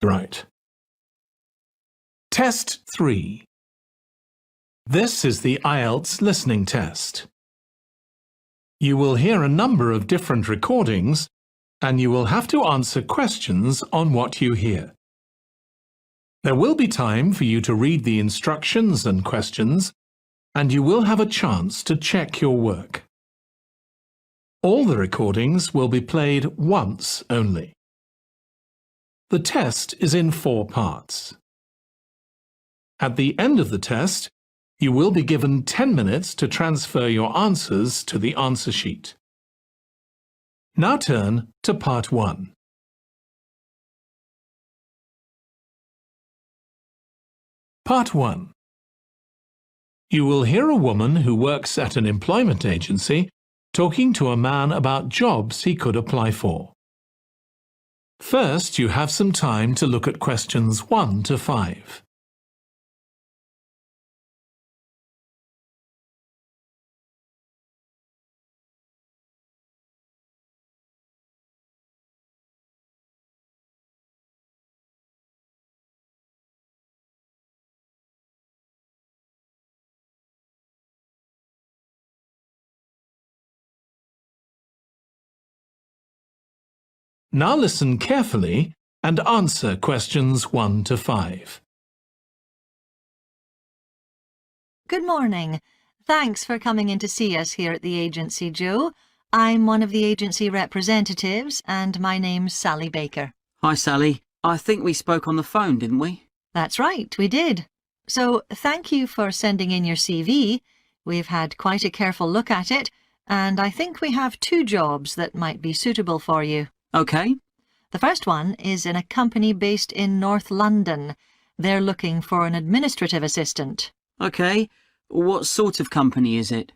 Right. Test 3. This is the IELTS listening test. You will hear a number of different recordings, and you will have to answer questions on what you hear. There will be time for you to read the instructions and questions, and you will have a chance to check your work. All the recordings will be played once only. The test is in 4 parts. At the end of the test, you will be given 10 minutes to transfer your answers to the answer sheet. Now turn to Part 1. Part 1. You will hear a woman who works at an employment agency talking to a man about jobs he could apply for. First, you have some time to look at questions 1 to 5. Now listen carefully and answer questions 1 to 5. Good morning. Thanks for coming in to see us here at the agency, Joe. I'm one of the agency representatives and my name's Sally Baker. Hi, Sally. I think we spoke on the phone, didn't we? That's right, we did. So thank you for sending in your CV. We've had quite a careful look at it, and I think we have 2 jobs that might be suitable for you. OK. The first one is in a company based in North London. They're looking for an administrative assistant. OK. What sort of company is it?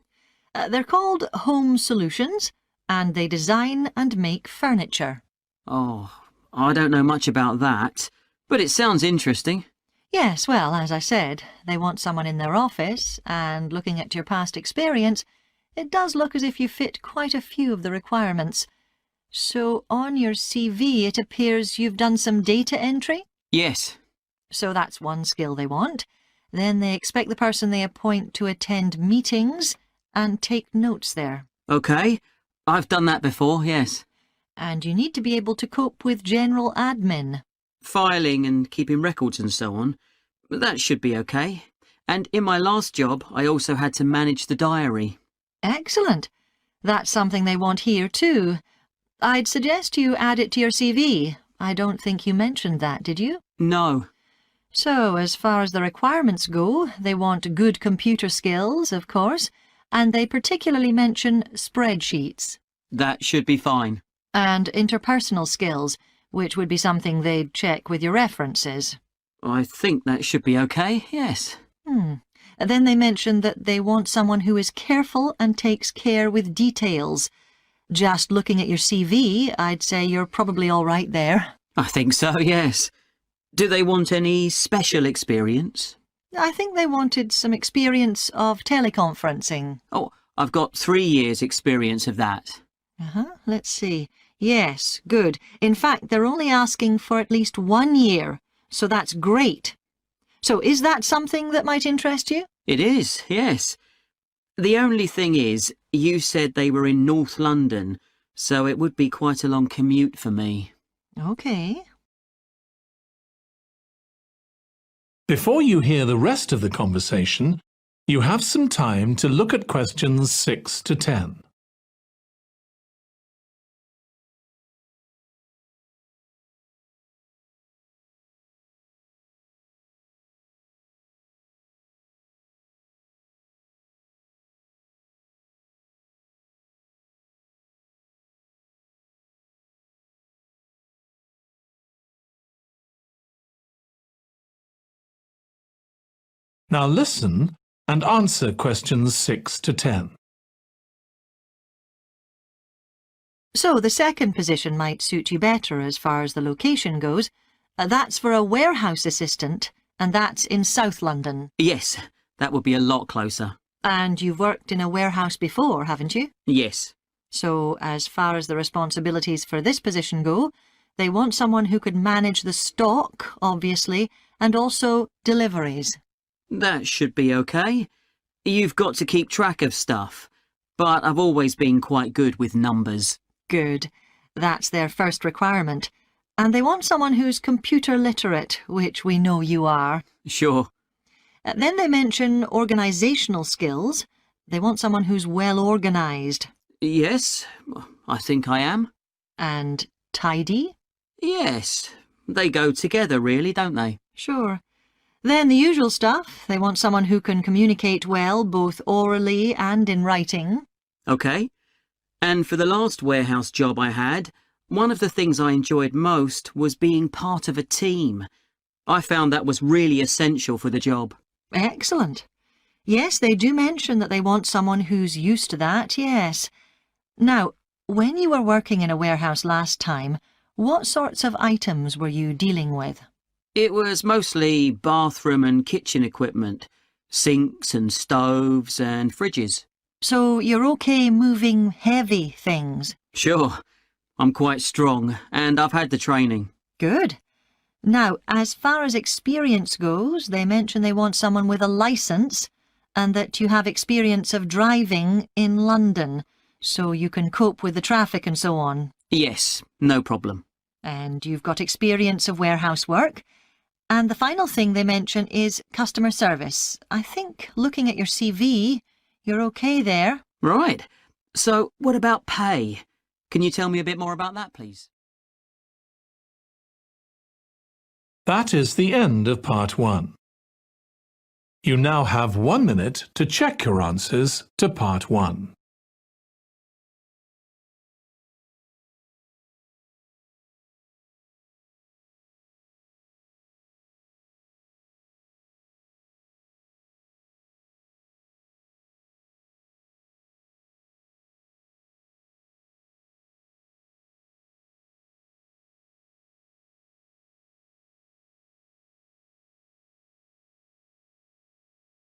They're called Home Solutions, and they design and make furniture. Oh, I don't know much about that, but it sounds interesting. Yes, well, as I said, they want someone in their office, and looking at your past experience, it does look as if you fit quite a few of the requirements. So on your CV it appears you've done some data entry? Yes. So that's one skill they want. Then they expect the person they appoint to attend meetings and take notes there. OK. I've done that before, yes. And you need to be able to cope with general admin. Filing and keeping records and so on. That should be OK. And in my last job, I also had to manage the diary. Excellent. That's something they want here too. I'd suggest you add it to your CV. I don't think you mentioned that, did you? No. So, as far as the requirements go, they want good computer skills, of course, and they particularly mention spreadsheets. That should be fine. And interpersonal skills, which would be something they'd check with your references. I think that should be OK, yes. Then they mention that they want someone who is careful and takes care with details. Just looking at your CV, I'd say you're probably all right there. I think so, yes. Do they want any special experience? I think they wanted some experience of teleconferencing. Oh, I've got 3 years' experience of that. Let's see. Yes, good. In fact, they're only asking for at least 1 year, so that's great. So is that something that might interest you? It is, yes. The only thing is, you said they were in North London, so it would be quite a long commute for me. OK. Before you hear the rest of the conversation, you have some time to look at questions 6 to 10. Now listen and answer questions 6 to 10. So the second position might suit you better as far as the location goes. That's for a warehouse assistant, and that's in South London. Yes, that would be a lot closer. And you've worked in a warehouse before, haven't you? Yes. So as far as the responsibilities for this position go, They want someone who could manage the stock, obviously, and also deliveries. That should be okay. You've got to keep track of stuff, but I've always been quite good with numbers. Good. That's their first requirement. And they want someone who's computer literate, which we know you are. Sure. Then they mention organisational skills. They want someone who's well organised. Yes, I think I am. And tidy? Yes, they go together really, don't they? Sure. Then the usual stuff. They want someone who can communicate well, both orally and in writing. Okay. And for the last warehouse job I had, one of the things I enjoyed most was being part of a team. I found that was really essential for the job. Excellent. Yes, they do mention that they want someone who's used to that, yes. Now, when you were working in a warehouse last time, what sorts of items were you dealing with? It was mostly bathroom and kitchen equipment, sinks and stoves and fridges. So you're okay moving heavy things? Sure, I'm quite strong and I've had the training. Good. Now, as far as experience goes, they mention they want someone with a licence and that you have experience of driving in London, so you can cope with the traffic and so on. Yes, no problem. And you've got experience of warehouse work. And the final thing they mention is customer service. I think, looking at your CV, you're okay there. Right. So, what about pay? Can you tell me a bit more about that, please? That is the end of part 1. You now have 1 minute to check your answers to part 1.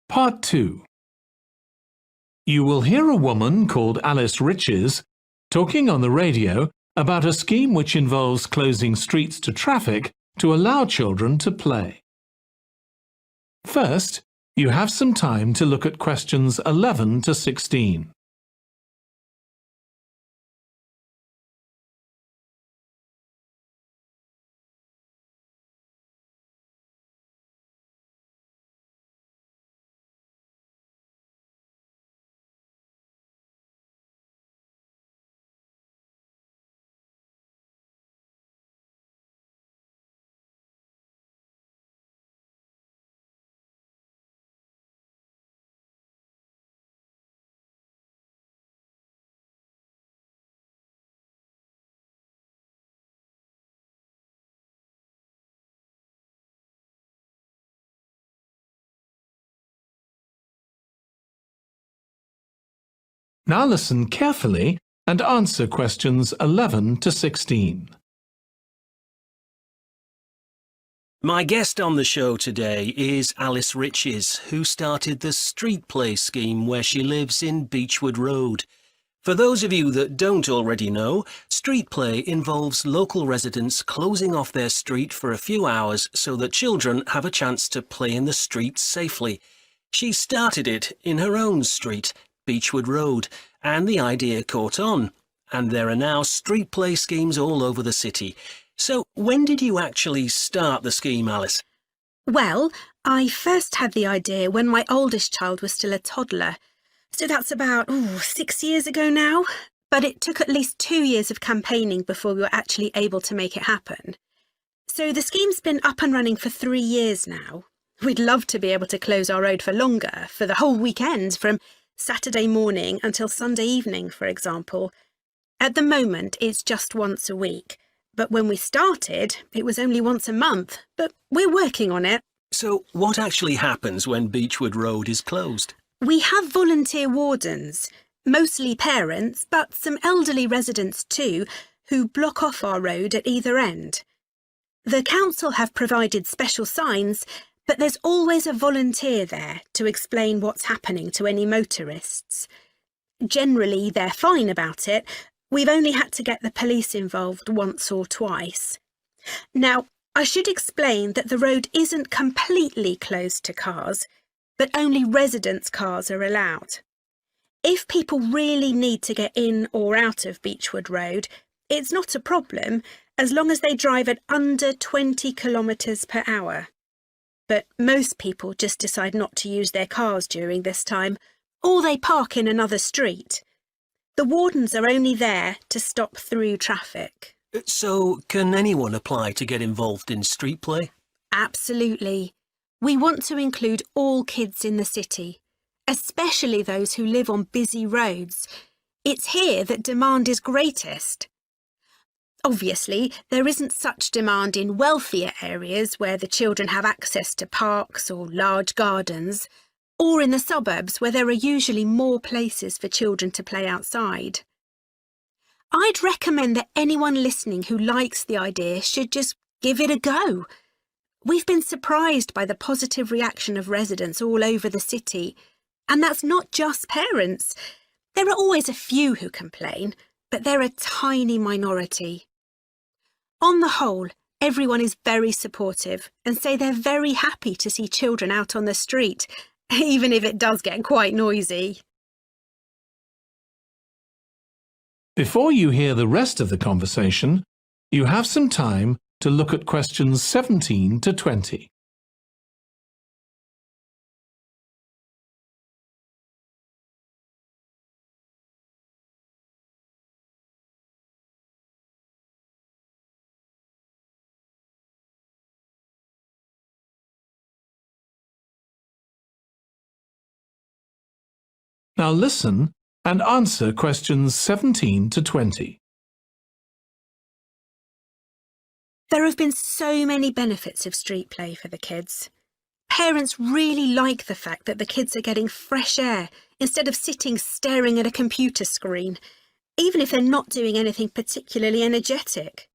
Part 2. You will hear a woman called Alice Riches talking on the radio about a scheme which involves closing streets to traffic to allow children to play. First, you have some time to look at questions 11 to 16. Now listen carefully and answer questions 11 to 16. My guest on the show today is Alice Riches, who started the Street Play scheme where she lives in Beechwood Road. For those of you that don't already know, Street Play involves local residents closing off their street for a few hours so that children have a chance to play in the street safely. She started it in her own street, Beechwood Road, and the idea caught on. And there are now street play schemes all over the city. So when did you actually start the scheme, Alice? Well, I first had the idea when my oldest child was still a toddler. So that's about 6 years ago now. But it took at least 2 years of campaigning before we were actually able to make it happen. So the scheme's been up and running for 3 years now. We'd love to be able to close our road for longer, for the whole weekend, from Saturday morning until Sunday evening, for example. At the moment, it's just once a week. But when we started, it was only once a month. But we're working on it. So what actually happens when Beechwood Road is closed? We have volunteer wardens, mostly parents, but some elderly residents too, who block off our road at either end. The council have provided special signs, but there's always a volunteer there to explain what's happening to any motorists. Generally, they're fine about it. We've only had to get the police involved once or twice. Now, I should explain that the road isn't completely closed to cars, but only residents' cars are allowed. If people really need to get in or out of Beechwood Road, it's not a problem as long as they drive at under 20 kilometres per hour. But most people just decide not to use their cars during this time, or they park in another street. The wardens are only there to stop through traffic. So, can anyone apply to get involved in street play? Absolutely. We want to include all kids in the city, especially those who live on busy roads. It's here that demand is greatest. Obviously, there isn't such demand in wealthier areas where the children have access to parks or large gardens, or in the suburbs where there are usually more places for children to play outside. I'd recommend that anyone listening who likes the idea should just give it a go. We've been surprised by the positive reaction of residents all over the city, and that's not just parents. There are always a few who complain, but they're a tiny minority. On the whole, everyone is very supportive and say they're very happy to see children out on the street, even if it does get quite noisy. Before you hear the rest of the conversation, you have some time to look at questions 17 to 20. Now listen and answer questions 17 to 20. There have been so many benefits of street play for the kids. Parents really like the fact that the kids are getting fresh air instead of sitting staring at a computer screen, even if they're not doing anything particularly energetic.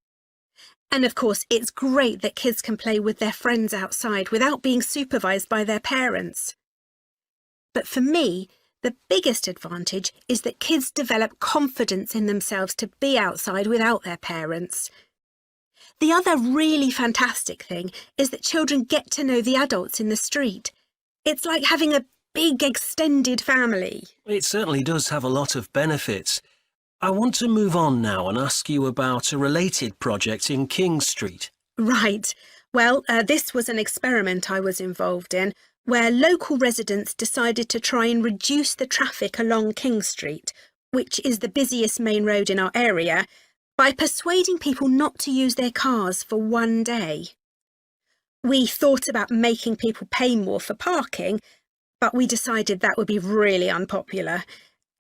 And of course, it's great that kids can play with their friends outside without being supervised by their parents. But for me, the biggest advantage is that kids develop confidence in themselves to be outside without their parents. The other really fantastic thing is that children get to know the adults in the street. It's like having a big extended family. It certainly does have a lot of benefits. I want to move on now and ask you about a related project in King Street. Right. Well, this was an experiment I was involved in, where local residents decided to try and reduce the traffic along King Street, which is the busiest main road in our area, by persuading people not to use their cars for one day. We thought about making people pay more for parking, but we decided that would be really unpopular.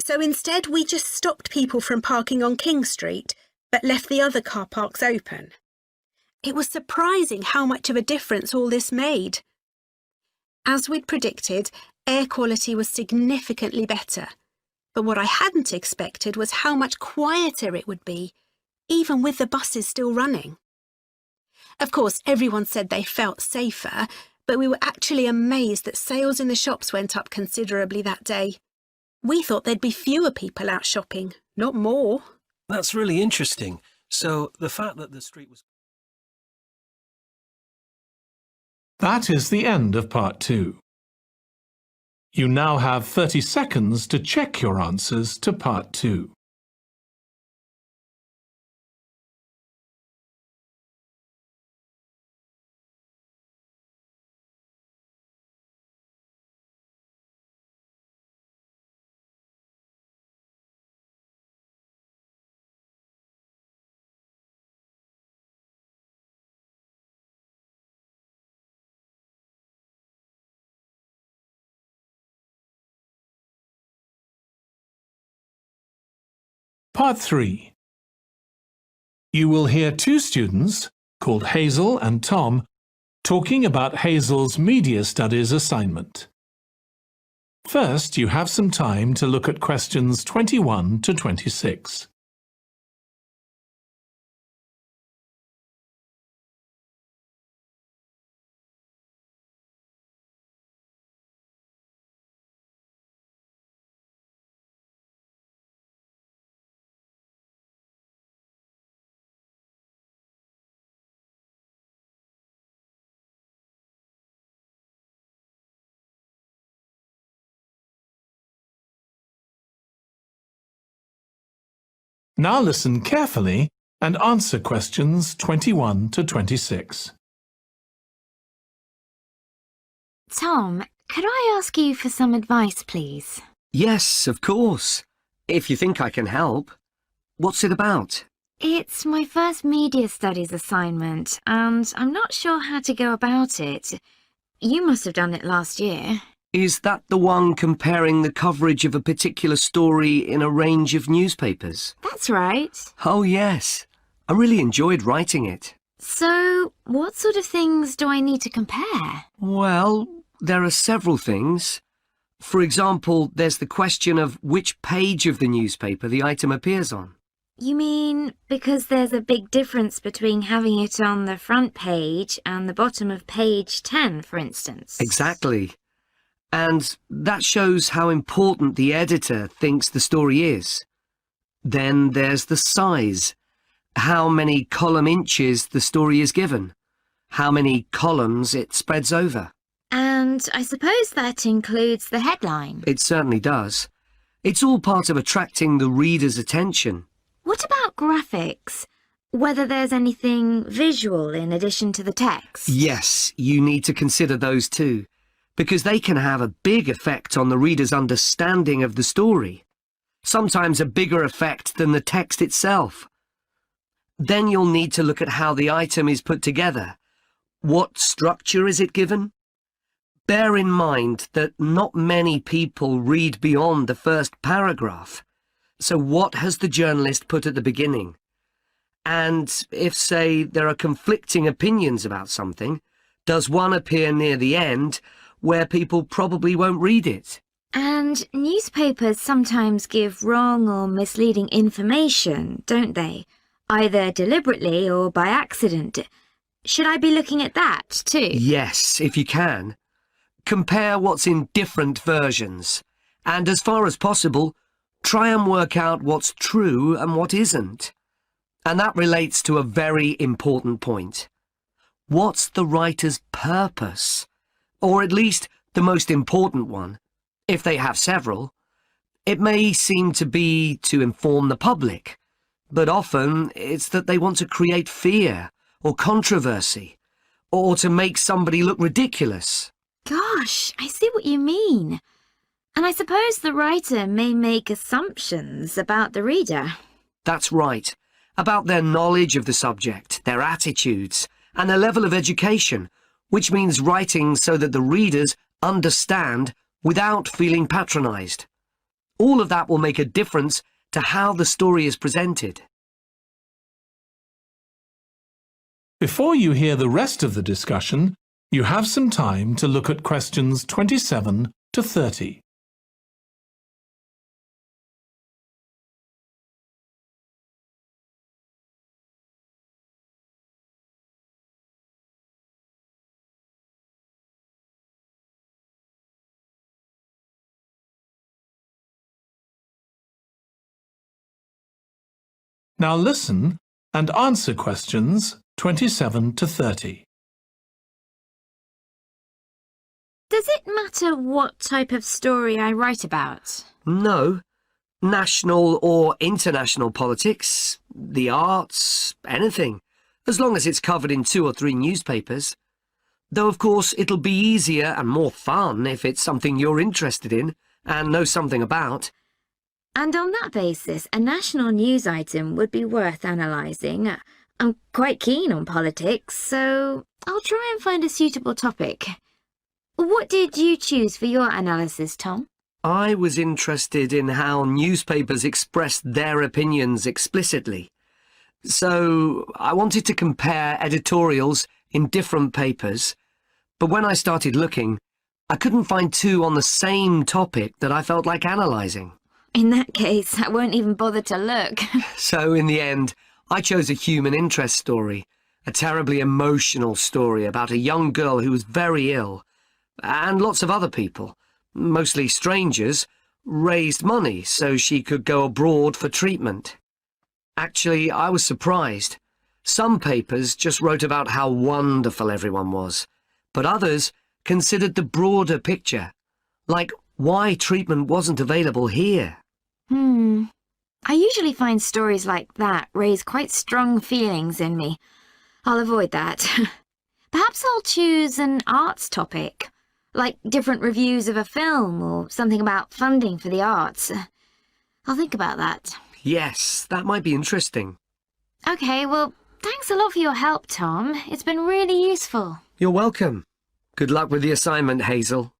So instead, we just stopped people from parking on King Street, but left the other car parks open. It was surprising how much of a difference all this made. As we'd predicted, air quality was significantly better, but what I hadn't expected was how much quieter it would be, even with the buses still running. Of course, everyone said they felt safer, but we were actually amazed that sales in the shops went up considerably that day. We thought there'd be fewer people out shopping, not more. That's really interesting. So, the fact that the street was... That is the end of part 2. You now have 30 seconds to check your answers to part 2. Part 3. You will hear two students, called Hazel and Tom, talking about Hazel's Media Studies assignment. First, you have some time to look at questions 21 to 26. Now listen carefully and answer questions 21 to 26. Tom, could I ask you for some advice, please? Yes, of course. If you think I can help. What's it about? It's my first media studies assignment, and I'm not sure how to go about it. You must have done it last year. Is that the one comparing the coverage of a particular story in a range of newspapers? That's right. Oh, yes. I really enjoyed writing it. So, what sort of things do I need to compare? Well, there are several things. For example, there's the question of which page of the newspaper the item appears on. You mean because there's a big difference between having it on the front page and the bottom of page 10, for instance? Exactly. And that shows how important the editor thinks the story is. Then there's the size. How many column inches the story is given. How many columns it spreads over. And I suppose that includes the headline. It certainly does. It's all part of attracting the reader's attention. What about graphics? Whether there's anything visual in addition to the text? Yes, you need to consider those too, because they can have a big effect on the reader's understanding of the story. Sometimes a bigger effect than the text itself. Then you'll need to look at how the item is put together. What structure is it given? Bear in mind that not many people read beyond the first paragraph. So what has the journalist put at the beginning? And if, say, there are conflicting opinions about something, does one appear near the end where people probably won't read it? And newspapers sometimes give wrong or misleading information, don't they? Either deliberately or by accident. Should I be looking at that too? Yes, if you can. Compare what's in different versions. And as far as possible, try and work out what's true and what isn't. And that relates to a very important point. What's the writer's purpose? Or at least the most important one, if they have several. It may seem to be to inform the public, but often it's that they want to create fear or controversy, or to make somebody look ridiculous. Gosh, I see what you mean. And I suppose the writer may make assumptions about the reader. That's right. About their knowledge of the subject, their attitudes, and their level of education, which means writing so that the readers understand without feeling patronised. All of that will make a difference to how the story is presented. Before you hear the rest of the discussion, you have some time to look at questions 27 to 30. Now listen and answer questions 27 to 30. Does it matter what type of story I write about? No. National or international politics, the arts, anything, as long as it's covered in 2 or 3 newspapers. Though, of course, it'll be easier and more fun if it's something you're interested in and know something about. And on that basis, a national news item would be worth analysing. I'm quite keen on politics, so I'll try and find a suitable topic. What did you choose for your analysis, Tom? I was interested in how newspapers expressed their opinions explicitly. So I wanted to compare editorials in different papers, but when I started looking, I couldn't find 2 on the same topic that I felt like analysing. In that case, I won't even bother to look. So in the end, I chose a human interest story, a terribly emotional story about a young girl who was very ill, and lots of other people, mostly strangers, raised money so she could go abroad for treatment. Actually, I was surprised. Some papers just wrote about how wonderful everyone was, but others considered the broader picture, like why treatment wasn't available here. I usually find stories like that raise quite strong feelings in me. I'll avoid that. Perhaps I'll choose an arts topic, like different reviews of a film or something about funding for the arts. I'll think about that. Yes, that might be interesting. Okay, well, thanks a lot for your help, Tom. It's been really useful. You're welcome. Good luck with the assignment, Hazel.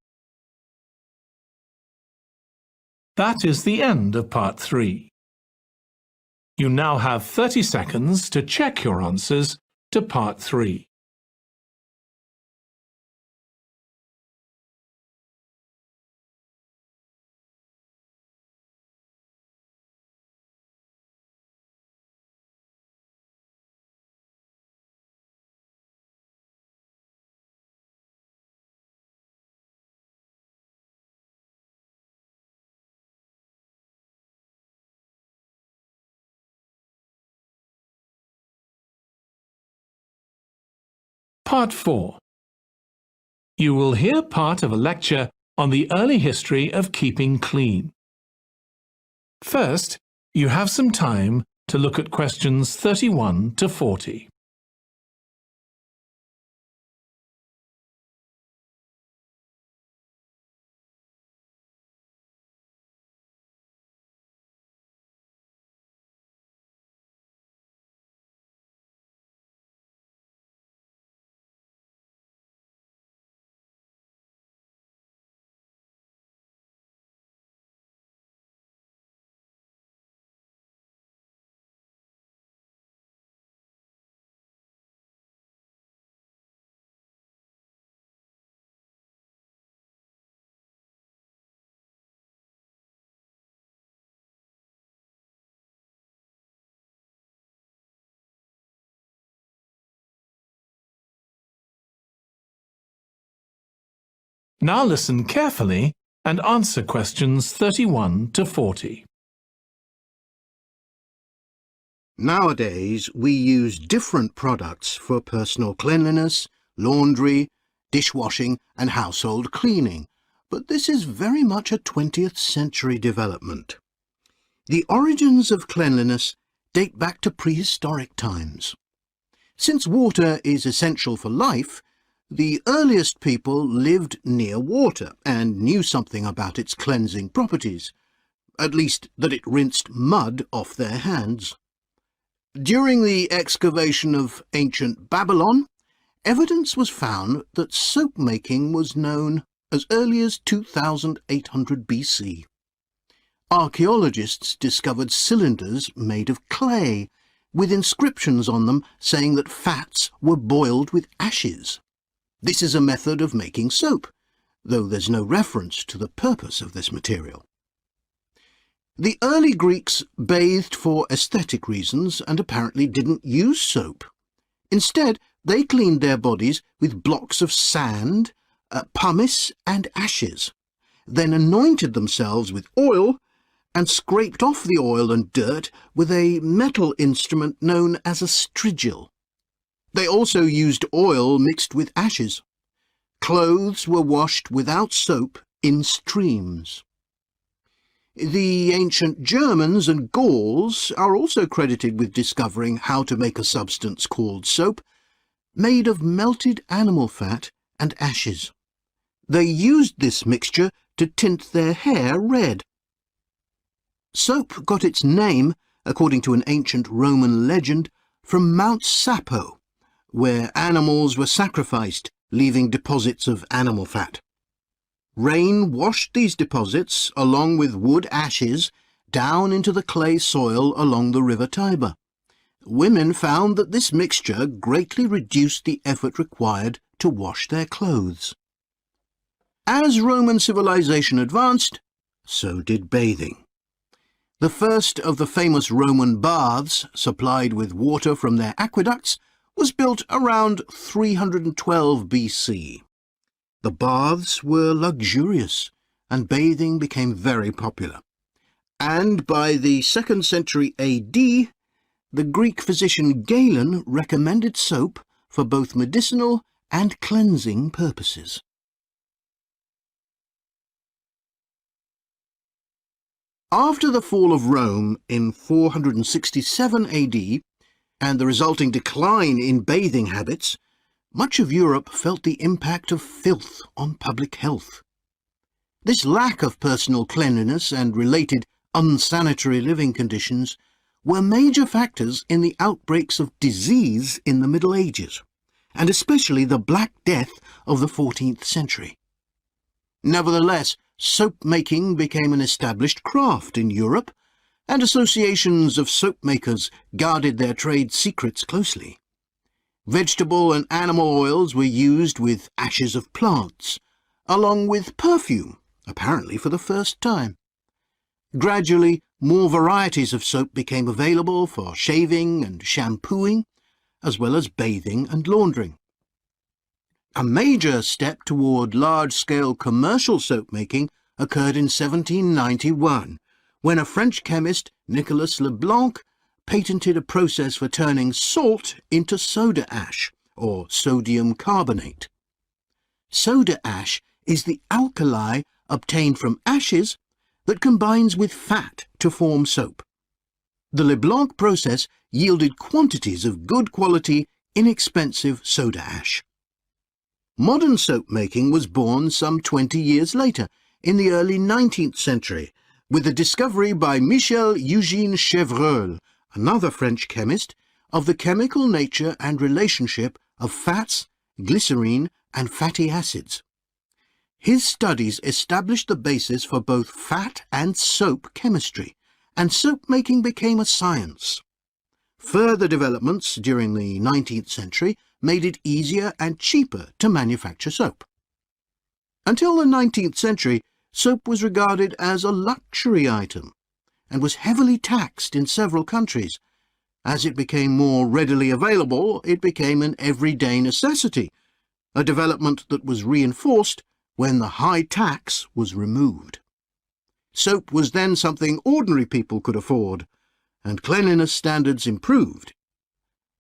That is the end of part 3. You now have 30 seconds to check your answers to part 3. Part 4. You will hear part of a lecture on the early history of keeping clean. First, you have some time to look at questions 31 to 40. Now listen carefully and answer questions 31 to 40. Nowadays, we use different products for personal cleanliness, laundry, dishwashing and household cleaning, but this is very much a 20th century development. The origins of cleanliness date back to prehistoric times. Since water is essential for life, the earliest people lived near water and knew something about its cleansing properties, at least that it rinsed mud off their hands. During the excavation of ancient Babylon, evidence was found that soap making was known as early as 2800 BC. Archaeologists discovered cylinders made of clay, with inscriptions on them saying that fats were boiled with ashes. This is a method of making soap, though there's no reference to the purpose of this material. The early Greeks bathed for aesthetic reasons and apparently didn't use soap. Instead, they cleaned their bodies with blocks of sand, pumice and ashes, then anointed themselves with oil and scraped off the oil and dirt with a metal instrument known as a strigil. They also used oil mixed with ashes. Clothes were washed without soap in streams. The ancient Germans and Gauls are also credited with discovering how to make a substance called soap, made of melted animal fat and ashes. They used this mixture to tint their hair red. Soap got its name, according to an ancient Roman legend, from Mount Sapo, where animals were sacrificed, leaving deposits of animal fat. Rain washed these deposits, along with wood ashes, down into the clay soil along the river Tiber. Women found that this mixture greatly reduced the effort required to wash their clothes. As Roman civilization advanced, so did bathing. The first of the famous Roman baths, supplied with water from their aqueducts, was built around 312 BC. The baths were luxurious, and bathing became very popular. And by the 2nd century AD, the Greek physician Galen recommended soap for both medicinal and cleansing purposes. After the fall of Rome in 467 AD and the resulting decline in bathing habits, much of Europe felt the impact of filth on public health. This lack of personal cleanliness and related unsanitary living conditions were major factors in the outbreaks of disease in the Middle Ages, and especially the Black Death of the 14th century. Nevertheless, soap-making became an established craft in Europe, and associations of soap makers guarded their trade secrets closely. Vegetable and animal oils were used with ashes of plants, along with perfume, apparently for the first time. Gradually, more varieties of soap became available for shaving and shampooing, as well as bathing and laundering. A major step toward large-scale commercial soap-making occurred in 1791, when a French chemist, Nicolas Leblanc, patented a process for turning salt into soda ash, or sodium carbonate. Soda ash is the alkali obtained from ashes that combines with fat to form soap. The Leblanc process yielded quantities of good quality, inexpensive soda ash. Modern soap making was born some 20 years later, in the early 19th century, with the discovery by Michel Eugène Chevreul, another French chemist, of the chemical nature and relationship of fats, glycerine, and fatty acids. His studies established the basis for both fat and soap chemistry, and soap making became a science. Further developments during the 19th century made it easier and cheaper to manufacture soap. Until the 19th century, soap was regarded as a luxury item and was heavily taxed in several countries. As it became more readily available, it became an everyday necessity, a development that was reinforced when the high tax was removed. Soap was then something ordinary people could afford, and cleanliness standards improved.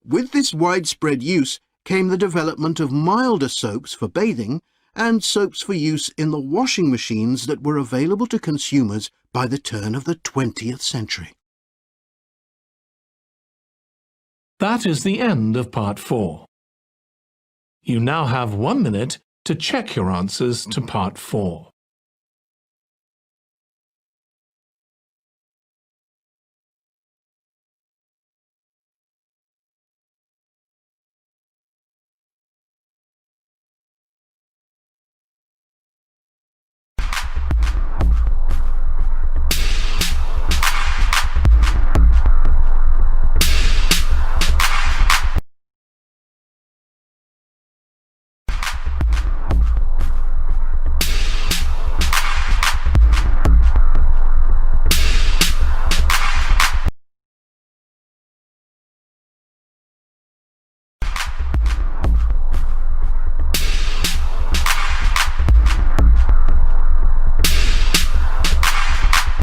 With this widespread use came the development of milder soaps for bathing and soaps for use in the washing machines that were available to consumers by the turn of the 20th century. That is the end of Part 4. You now have 1 minute to check your answers to Part 4.